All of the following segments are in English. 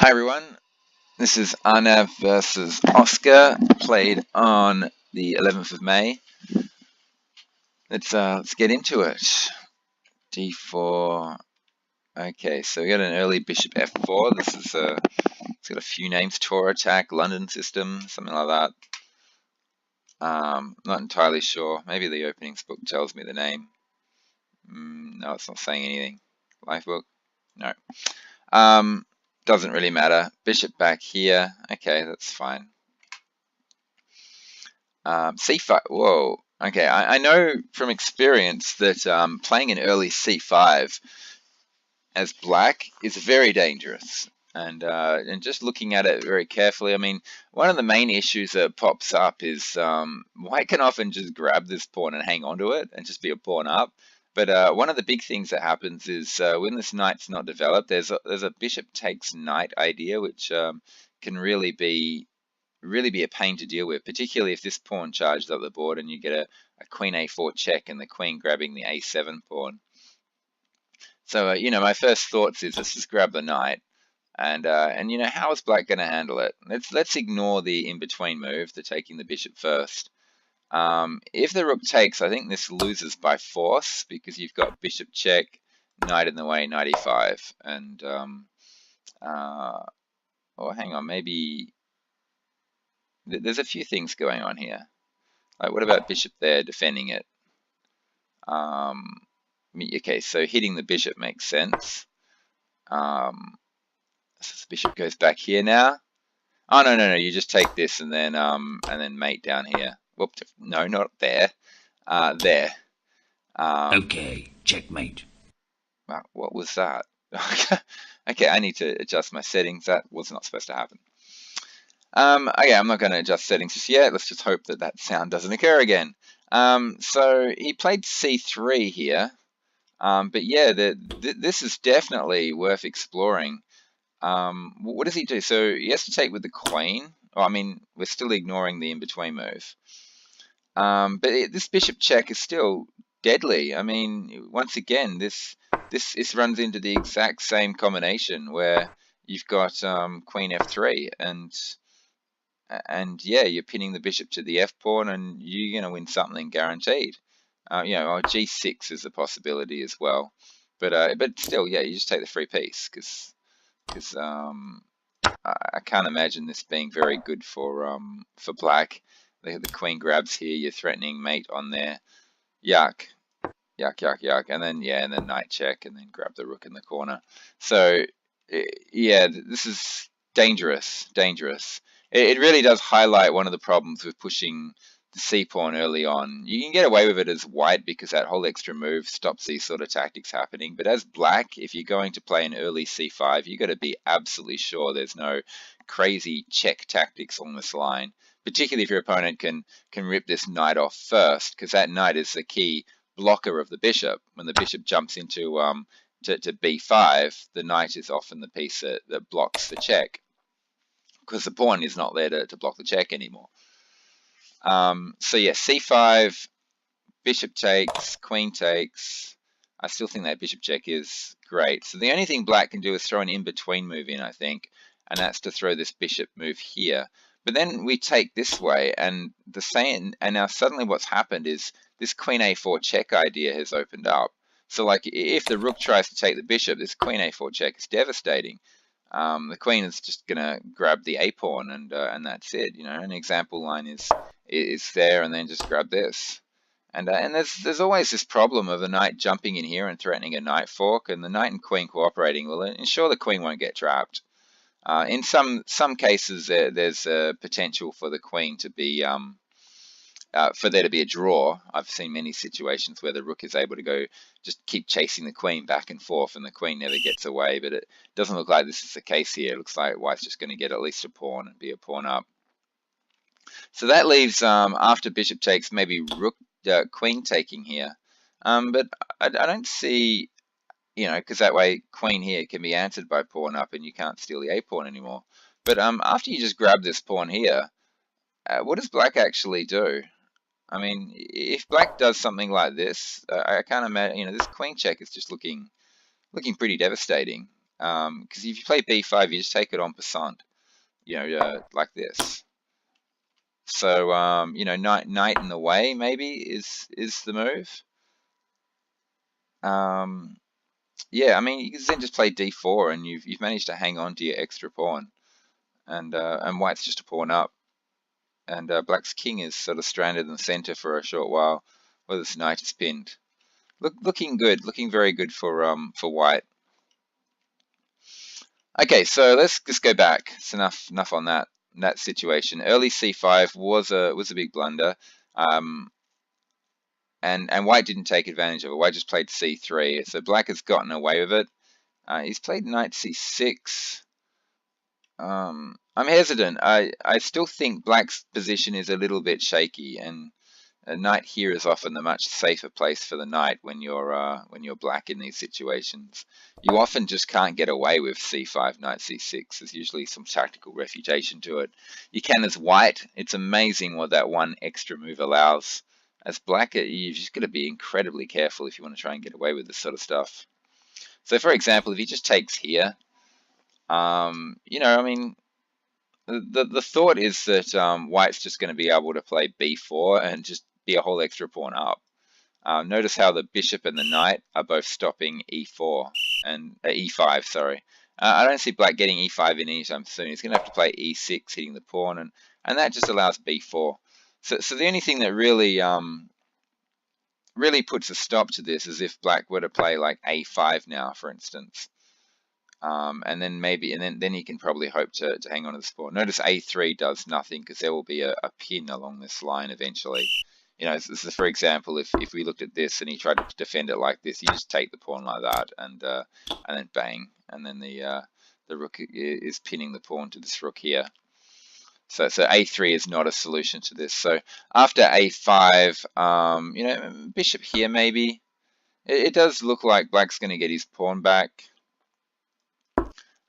Hi everyone, this is Aarnav versus Oscar, played on the 11th of May. Let's get into it. D4. Okay, so we got an early bishop F4. This is it's got a few names: Tor attack, London system, something like that. Not entirely sure. Maybe the openings book tells me the name. No, it's not saying anything. Life book? No. Doesn't really matter. Bishop back here. Okay, that's fine. C5. Whoa. Okay, I know from experience that playing an early C5 as black is very dangerous. And just looking at it very carefully, I mean, one of the main issues that pops up is white can often just grab this pawn and hang on to it and just be a pawn up. But one of the big things that happens is when this knight's not developed, there's a bishop takes knight idea, which can really be a pain to deal with, particularly if this pawn charges up the board and you get a queen a4 check and the queen grabbing the a7 pawn. So, my first thoughts is let's just grab the knight. And how is black going to handle it? Let's ignore the in-between move, the taking the bishop first. If the rook takes, I think this loses by force because you've got bishop check, knight in the way, knight e5. And, oh, hang on, maybe there's a few things going on here. Like, what about bishop there defending it? Okay, so hitting the bishop makes sense. So the bishop goes back here now. Oh no, you just take this and then mate down here. Whoop, no, not there. There. Okay, checkmate. Wow, what was that? Okay, I need to adjust my settings. That was not supposed to happen. Okay, I'm not going to adjust settings just yet. Let's just hope that sound doesn't occur again. So he played c3 here. But yeah, this is definitely worth exploring. What does he do? So he has to take with the queen. Oh, I mean, we're still ignoring the in-between move. But this bishop check is still deadly. I mean, once again, this runs into the exact same combination where you've got queen f3 and yeah, you're pinning the bishop to the f pawn and you're going to win something guaranteed. G6 is a possibility as well, but still, yeah, you just take the free piece because I can't imagine this being very good for black. The queen grabs here, you're threatening mate on there. Yuck, and then knight check, and then grab the rook in the corner. So yeah, this is dangerous. It really does highlight one of the problems with pushing the c-pawn early on. You can get away with it as white because that whole extra move stops these sort of tactics happening. But as black, if you're going to play an early c5, you've got to be absolutely sure there's no crazy check tactics on this line, particularly if your opponent can rip this knight off first, because that knight is the key blocker of the bishop. When the bishop jumps into to b5, the knight is often the piece that blocks the check, because the pawn is not there to block the check anymore. So yeah, c5, bishop takes, queen takes. I still think that bishop check is great. So the only thing black can do is throw an in-between move in, I think, and that's to throw this bishop move here. But then we take this way, and now suddenly what's happened is this queen a4 check idea has opened up. So like if the rook tries to take the bishop, this queen a4 check is devastating. The queen is just gonna grab the a pawn, and that's it. An example line is there, and then just grab this. And there's always this problem of a knight jumping in here and threatening a knight fork, and the knight and queen cooperating will ensure the queen won't get trapped. In some cases, there's a potential for the queen to be for there to be a draw. I've seen many situations where the rook is able to go just keep chasing the queen back and forth, and the queen never gets away. But it doesn't look like this is the case here. It looks like white's just going to get at least a pawn and be a pawn up. So that leaves after bishop takes maybe rook queen taking here. But I don't see, because that way queen here can be answered by pawn up and you can't steal the a pawn anymore. But after you just grab this pawn here, what does black actually do? I mean, if black does something like this, I can't imagine, this queen check is just looking pretty devastating. because if you play b5, you just take it en passant, you know, like this. So you know, knight in the way maybe is the move. Yeah, I mean, you can then just play d4, and you've managed to hang on to your extra pawn, and white's just a pawn up, and black's king is sort of stranded in the center for a short while, while this knight is pinned. Looking good, looking very good for white. Okay, so let's just go back. It's enough on that situation. Early c5 was a big blunder, and white didn't take advantage of it. White just played c3, so black has gotten away with it. He's played knight c6. I'm hesitant. I still think black's position is a little bit shaky, and a knight here is often the much safer place for the knight when you're black in these situations. You often just can't get away with c5, knight c6. There's usually some tactical refutation to it. You can as white. It's amazing what that one extra move allows. As black, you've just got to be incredibly careful if you want to try and get away with this sort of stuff. So, for example, if he just takes here, you know, I mean, the thought is that white's just going to be able to play b4 and just be a whole extra pawn up. Notice how the bishop and the knight are both stopping e4 and e5. Sorry, I don't see black getting e5 in anytime soon. He's going to have to play e6, hitting the pawn, and that just allows b4. So the only thing that really puts a stop to this is if black were to play like a5 now, for instance. And then he can probably hope to hang on to the pawn. Notice a3 does nothing because there will be a pin along this line eventually. You know, this is, for example, if we looked at this and he tried to defend it like this, you just take the pawn like that, and then bang, and then the rook is pinning the pawn to this rook here. So a3 is not a solution to this. So after a5, you know, bishop here maybe. It does look like black's going to get his pawn back.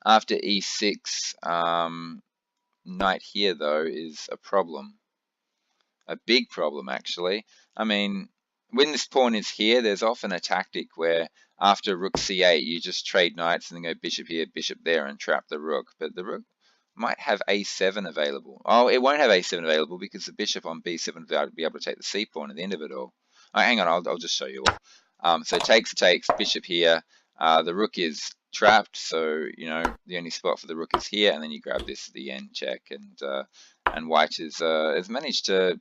After e6, knight here, though, is a problem. A big problem, actually. I mean, when this pawn is here, there's often a tactic where after rook c8, you just trade knights and then go bishop here, bishop there, and trap the rook. But the rook might have a7 available. Oh, it won't have a7 available because the bishop on b7 will be able to take the c pawn at the end of it all. Oh, hang on, I'll just show you all. So takes, bishop here. The rook is trapped, so you know the only spot for the rook is here, and then you grab this at the end check, and white has managed to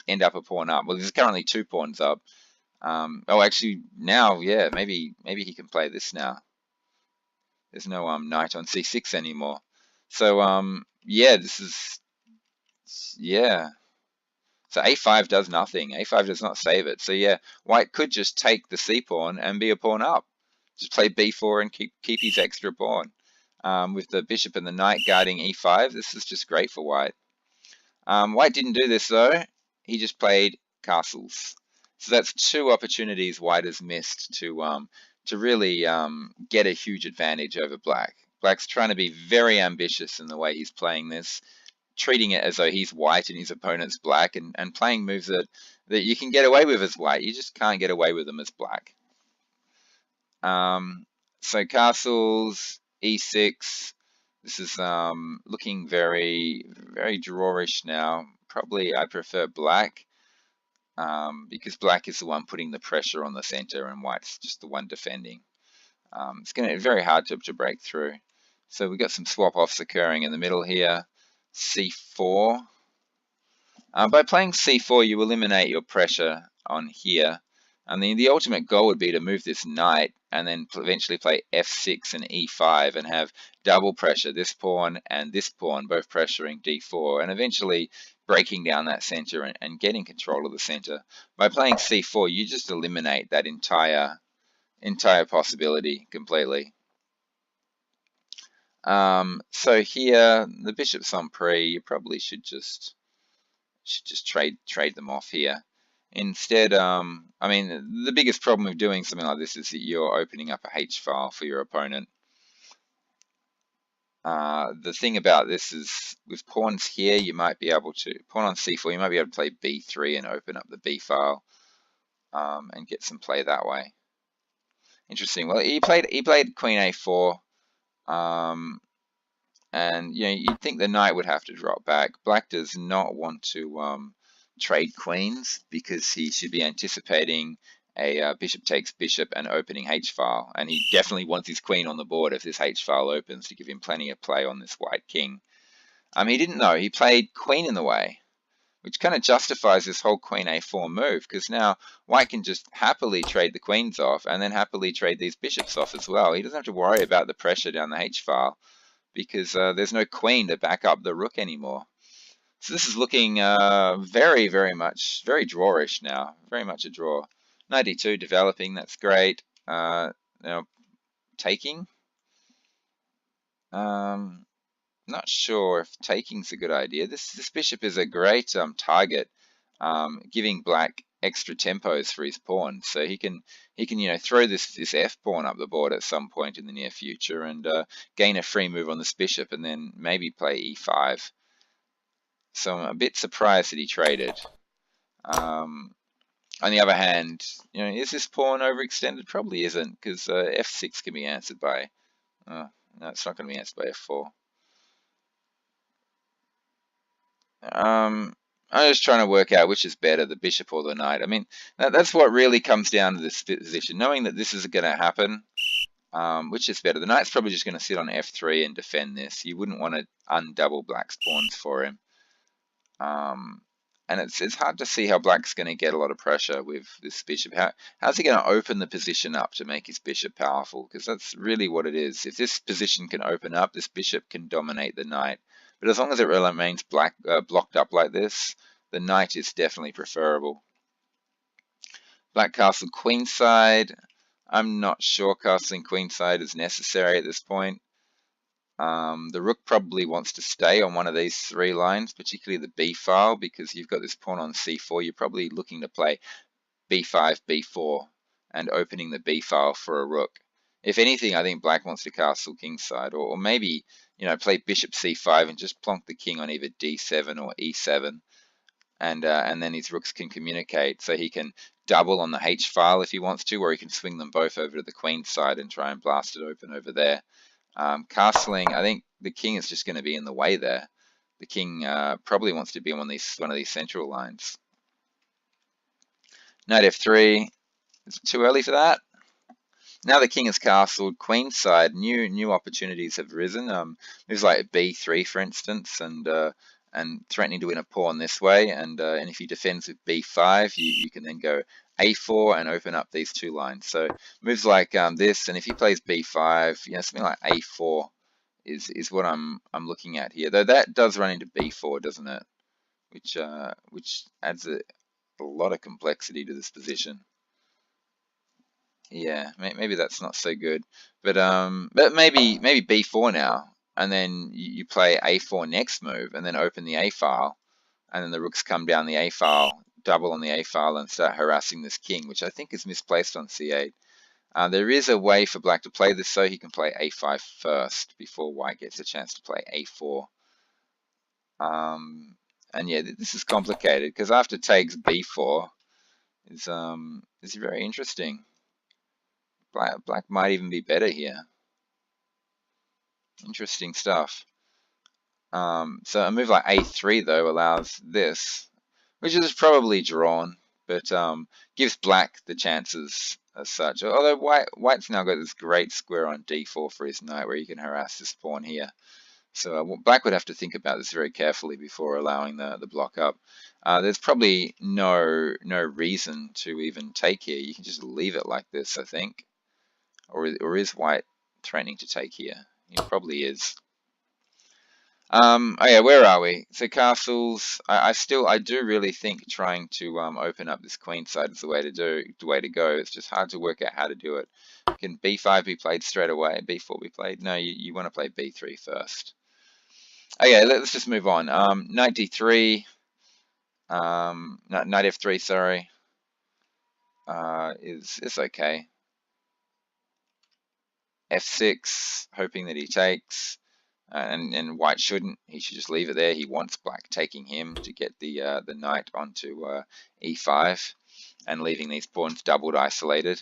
end up a pawn up. Well, there's currently 2 pawns up. Oh, actually now, yeah, maybe he can play this now. There's no knight on c6 anymore. So yeah, this is, yeah. So a5 does nothing. a5 does not save it. So yeah, white could just take the c pawn and be a pawn up. Just play b4 and keep his extra pawn. With the bishop and the knight guarding e5, this is just great for white. White didn't do this though. He just played castles. So that's 2 opportunities white has missed to really get a huge advantage over black. Black's trying to be very ambitious in the way he's playing this, treating it as though he's white and his opponent's black, and playing moves that you can get away with as white. You just can't get away with them as black. So castles, e6. This is looking very, very drawish now. Probably I prefer black because black is the one putting the pressure on the center and white's just the one defending. It's going to be very hard to break through. So we've got some swap-offs occurring in the middle here. c4. By playing c4, you eliminate your pressure on here. And the ultimate goal would be to move this knight and then eventually play f6 and e5 and have double pressure, this pawn and this pawn both pressuring d4, and eventually breaking down that center and getting control of the center. By playing c4, you just eliminate that entire possibility completely. So here, the bishop's on pre. You probably should just trade them off here. Instead, I mean, the biggest problem with doing something like this is that you're opening up a H file for your opponent. The thing about this is with pawns here, you might be able to, pawn on c4, you might be able to play b3 and open up the b file and get some play that way. Interesting. Well, he played queen a4, and you know, you'd think the knight would have to drop back. Black does not want to trade queens because he should be anticipating a bishop takes bishop and opening h-file, and he definitely wants his queen on the board if this h-file opens to give him plenty of play on this white king. He didn't know. He played queen in the way, which kind of justifies this whole queen a4 move, because now white can just happily trade the queens off and then happily trade these bishops off as well. He doesn't have to worry about the pressure down the h-file because there's no queen to back up the rook anymore. So this is looking very, very drawish now, very much a draw. Knight d2 developing, that's great. Now taking. Not sure if taking's a good idea. This bishop is a great target, giving black extra tempos for his pawn, so he can throw this f pawn up the board at some point in the near future and gain a free move on this bishop, and then maybe play e5. So I'm a bit surprised that he traded. On the other hand, is this pawn overextended? Probably isn't, because f6 can be answered by. No, it's not going to be answered by f4. I'm just trying to work out which is better, the bishop or the knight. I mean, that's what really comes down to this position. Knowing that this is going to happen, which is better? The knight's probably just going to sit on f3 and defend this. You wouldn't want to undouble black's pawns for him. And it's hard to see how black's going to get a lot of pressure with this bishop. How's he going to open the position up to make his bishop powerful? Because that's really what it is. If this position can open up, this bishop can dominate the knight. But as long as it remains blocked up like this, the knight is definitely preferable. Black castle queenside. I'm not sure castling queenside is necessary at this point. The rook probably wants to stay on one of these three lines, particularly the b file, because you've got this pawn on c4. You're probably looking to play b5, b4, and opening the b file for a rook. If anything, I think black wants to castle kingside, or maybe play bishop c5 and just plonk the king on either d7 or e7, and then his rooks can communicate, so he can double on the h file if he wants to, or he can swing them both over to the queen side and try and blast it open over there. Castling, I think the king is just going to be in the way there. The king probably wants to be on one of these central lines. Knight f3. Is it too early for that? Now the king is castled queenside. New opportunities have risen. Moves like b3, for instance, and threatening to win a pawn this way. And if he defends with b5, you can then go a4 and open up these two lines. So moves like this, and if he plays b5, something like a4 is what I'm looking at here. Though that does run into b4, doesn't it? Which adds a lot of complexity to this position. Yeah, maybe that's not so good, but maybe b4 now, and then you play a4 next move, and then open the a file, and then the rooks come down the a file, double on the a file, and start harassing this king, which I think is misplaced on c8. There is a way for black to play this, so he can play a5 first before white gets a chance to play a4. And yeah, this is complicated because after takes b4 is very interesting. Black might even be better here. Interesting stuff. So a move like a3 though allows this, which is probably drawn, but gives black the chances as such. Although white's now got this great square on d4 for his knight, where he can harass this pawn here. So black would have to think about this very carefully before allowing the block up. There's probably no reason to even take here. You can just leave it like this, I think. Or is white threatening to take here? It probably is. Oh yeah, where are we? So castles. I do really think trying to open up this queen side is the way to go. It's just hard to work out how to do it. Can b5 be played straight away? B4 be played? No, you want to play b3 first. Okay, let's just move on. Knight d3. Knight f3. Sorry. Is okay. f6, hoping that he takes, and white shouldn't. He should just leave it there. He wants black taking him to get the knight onto e5 and leaving these pawns doubled, isolated.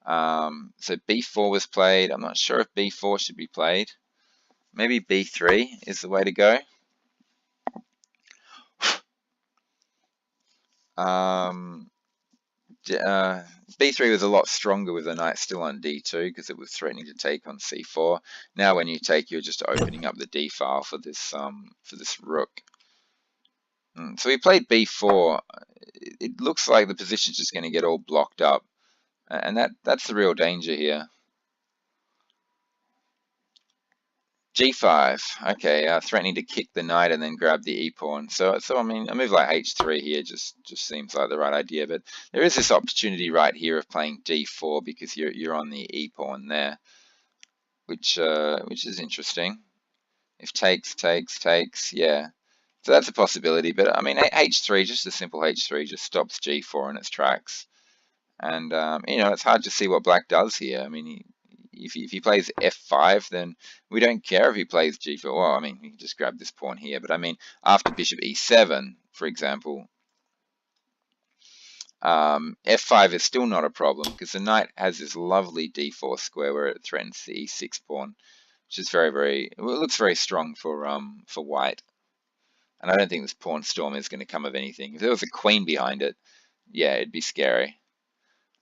So b4 was played. I'm not sure if b4 should be played. Maybe b3 is the way to go. B3 was a lot stronger with the knight still on d2 because it was threatening to take on c4. Now when you take, you're just opening up the d file for this rook. So we played b4. It looks like the position's just going to get all blocked up, and that's the real danger here. g5, okay, threatening to kick the knight and then grab the e-pawn. So I mean, a move like h3 here just seems like the right idea. But there is this opportunity right here of playing d4 because you're on the e-pawn there, which is interesting. If takes, yeah. So that's a possibility. But I mean, h3, just a simple h3, just stops g4 in its tracks. And you know, it's hard to see what black does here. I mean, if he plays f5, then we don't care if he plays g4. Well, I mean, he can just grab this pawn here. But I mean, after bishop e7, for example, f5 is still not a problem because the knight has this lovely d4 square where it threatens the e6 pawn, which is very, well, it looks very strong for white. And I don't think this pawn storm is going to come of anything. If there was a queen behind it, yeah, it'd be scary.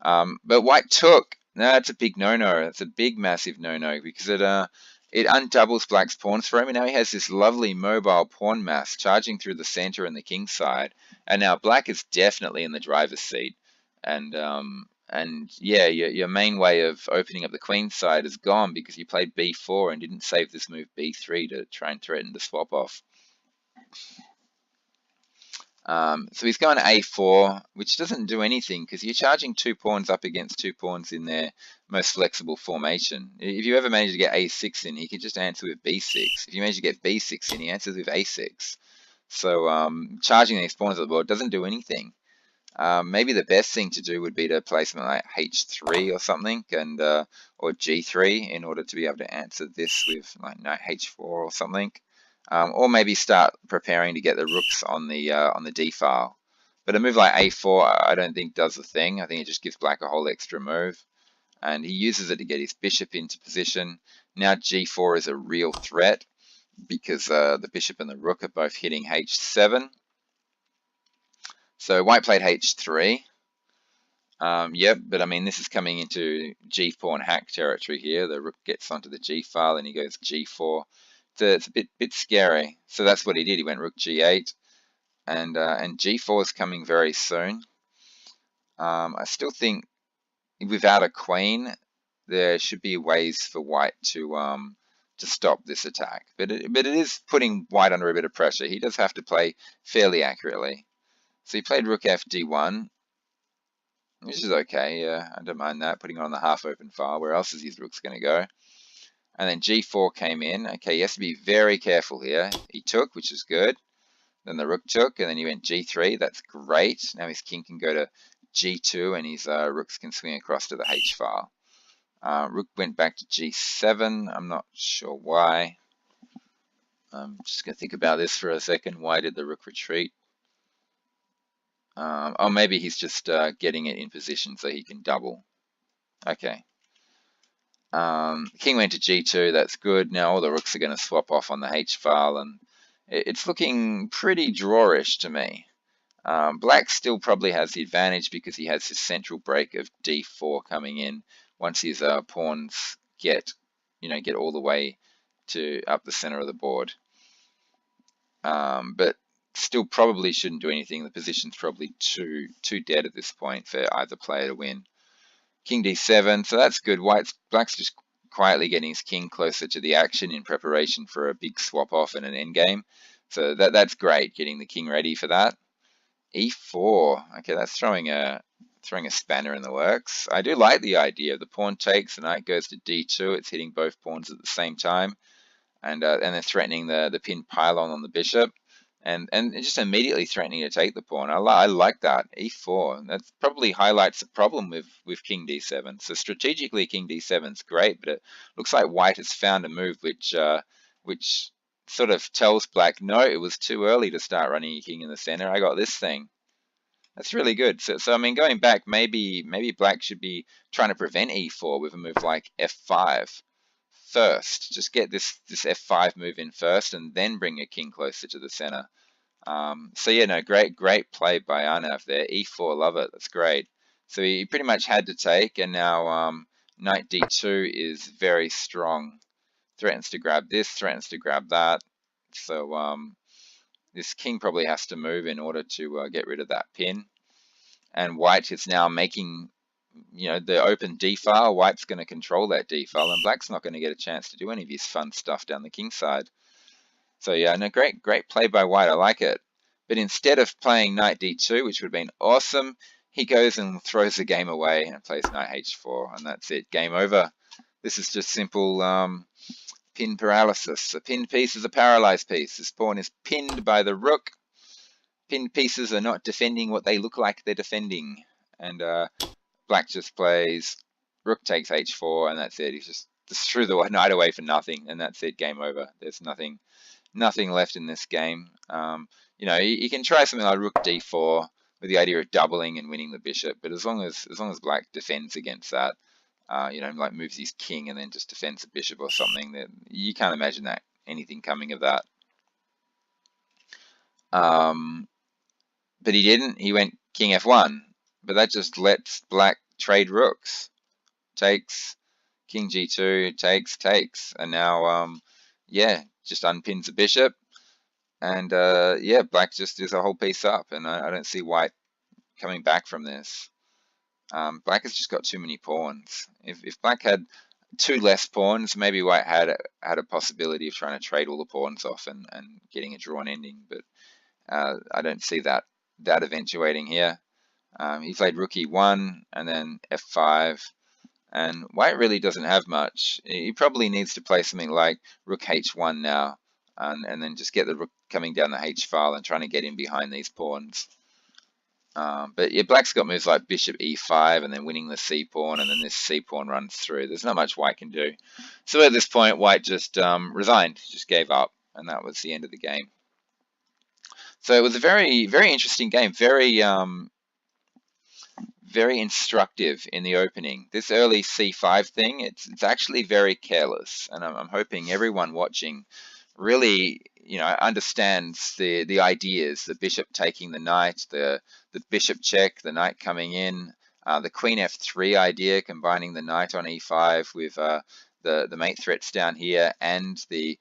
But white took. No, that's a big no-no. That's a big, massive no-no because it undoubles black's pawns for him. And now he has this lovely mobile pawn mass charging through the center and the king's side. And now black is definitely in the driver's seat. And yeah, your main way of opening up the queen's side is gone because you played b4 and didn't save this move b3 to try and threaten to swap off. So he's going to a4, which doesn't do anything because you're charging two pawns up against two pawns in their most flexible formation. If you ever manage to get a6 in, he can just answer with b6. If you manage to get b6 in, he answers with a6. So charging these pawns at the board doesn't do anything. Maybe the best thing to do would be to play something like h3 or something, and or g3 in order to be able to answer this with like knight h4 or something. Or maybe start preparing to get the rooks on the d file. But a move like a4 I don't think does the thing. I think it just gives black a whole extra move. And he uses it to get his bishop into position. Now g4 is a real threat because the bishop and the rook are both hitting h7. So white played h3. Yep, but I mean this is coming into g4 and hack territory here. The rook gets onto the g file and he goes g4. It's a bit scary. So that's what he did. He went rook g8, and g4 is coming very soon. I still think without a queen, there should be ways for white to stop this attack. But it is putting white under a bit of pressure. He does have to play fairly accurately. So he played rook f d1, which is okay. Yeah, I don't mind that. Putting it on the half open file. Where else is his rook's going to go? And then g4 came in. Okay, he has to be very careful here. He took, which is good. Then the rook took, and then he went g3. That's great. Now his king can go to g2, and his rooks can swing across to the h file. Rook went back to g7. I'm not sure why. I'm just going to think about this for a second. Why did the rook retreat? Oh, maybe he's just getting it in position so he can double. Okay. King went to g2, that's good. Now all the rooks are going to swap off on the h file, and it's looking pretty drawish to me. Black still probably has the advantage because he has his central break of d4 coming in once his pawns get all the way to up the center of the board. But still probably shouldn't do anything. The position's probably too dead at this point for either player to win. King d7, so that's good. Black's just quietly getting his king closer to the action in preparation for a big swap off and an endgame. So that's great, getting the king ready for that. e4, okay, that's throwing a spanner in the works. I do like the idea. The pawn takes, the knight goes to d2. It's hitting both pawns at the same time, and they're threatening the pin pylon on the bishop. And just immediately threatening to take the pawn. I like that. e4. That probably highlights the problem with king d7. So strategically, king d7 is great, but it looks like white has found a move which sort of tells black, no, it was too early to start running your king in the center. I got this thing. That's really good. So I mean, going back, maybe black should be trying to prevent e4 with a move like f5 first. Just get this f5 move in first, and then bring your king closer to the center. So yeah, no, great play by Aarnav there. e4, love it. That's great. So he pretty much had to take, and now knight d2 is very strong. Threatens to grab this, threatens to grab that. So this king probably has to move in order to get rid of that pin. And white is now making, the open d file. White's going to control that d file, and black's not going to get a chance to do any of his fun stuff down the king side. So yeah, no, great play by white. I like it. But instead of playing knight d2, which would have been awesome, he goes and throws the game away and plays knight h4, and that's it. Game over. This is just simple pin paralysis. A pinned piece is a paralyzed piece. This pawn is pinned by the rook. Pinned pieces are not defending what they look like they're defending. And black just plays rook takes h4, and that's it. He's just threw the knight away for nothing, and that's it. Game over. There's nothing left in this game. You can try something like rook d4 with the idea of doubling and winning the bishop, but as long as black defends against that, like moves his king and then just defends the bishop or something, that you can't imagine that anything coming of that. But he didn't. He went king f1, but that just lets black trade rooks. Takes, king g2, takes, and now just unpins the bishop, and black just is a whole piece up, and I don't see white coming back from this. Black has just got too many pawns. If black had two less pawns, maybe white had a possibility of trying to trade all the pawns off and getting a drawn ending, but I don't see that eventuating here. He played rook e1 and then f5, and white really doesn't have much. He probably needs to play something like rook h1 now, and then just get the rook coming down the h file and trying to get in behind these pawns. But yeah, black's got moves like bishop e5 and then winning the c pawn, and then this c pawn runs through. There's not much white can do. So at this point, white just resigned, just gave up, and that was the end of the game. So it was a very, very interesting game, very instructive in the opening. This early c5 thing, it's actually very careless, and I'm hoping everyone watching really understands the ideas, the bishop taking the knight, the bishop check, the knight coming in, the queen f3 idea, combining the knight on e5 with the mate threats down here, and the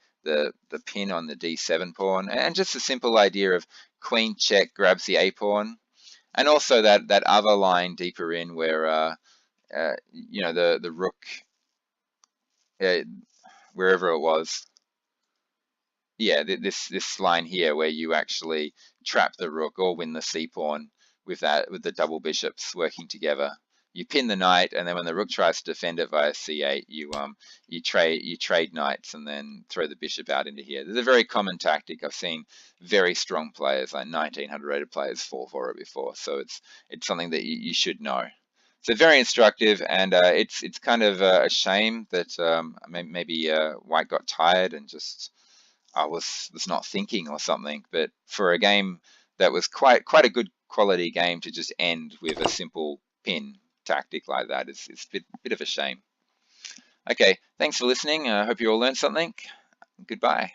pin on the d7 pawn, and just the simple idea of queen check grabs the a pawn, and also that other line deeper in where the rook, wherever it was, this line here where you actually trap the rook or win the c pawn with the double bishops working together. You pin the knight, and then when the rook tries to defend it via c8, you trade knights and then throw the bishop out into here. There's a very common tactic. I've seen very strong players, like 1900 rated players, fall for it before. So it's something that you should know. So very instructive, and it's kind of a shame that maybe white got tired and just was not thinking or something. But for a game that was quite a good quality game to just end with a simple pin tactic like that, it's a bit of a shame. Okay, thanks for listening. I hope you all learned something. Goodbye.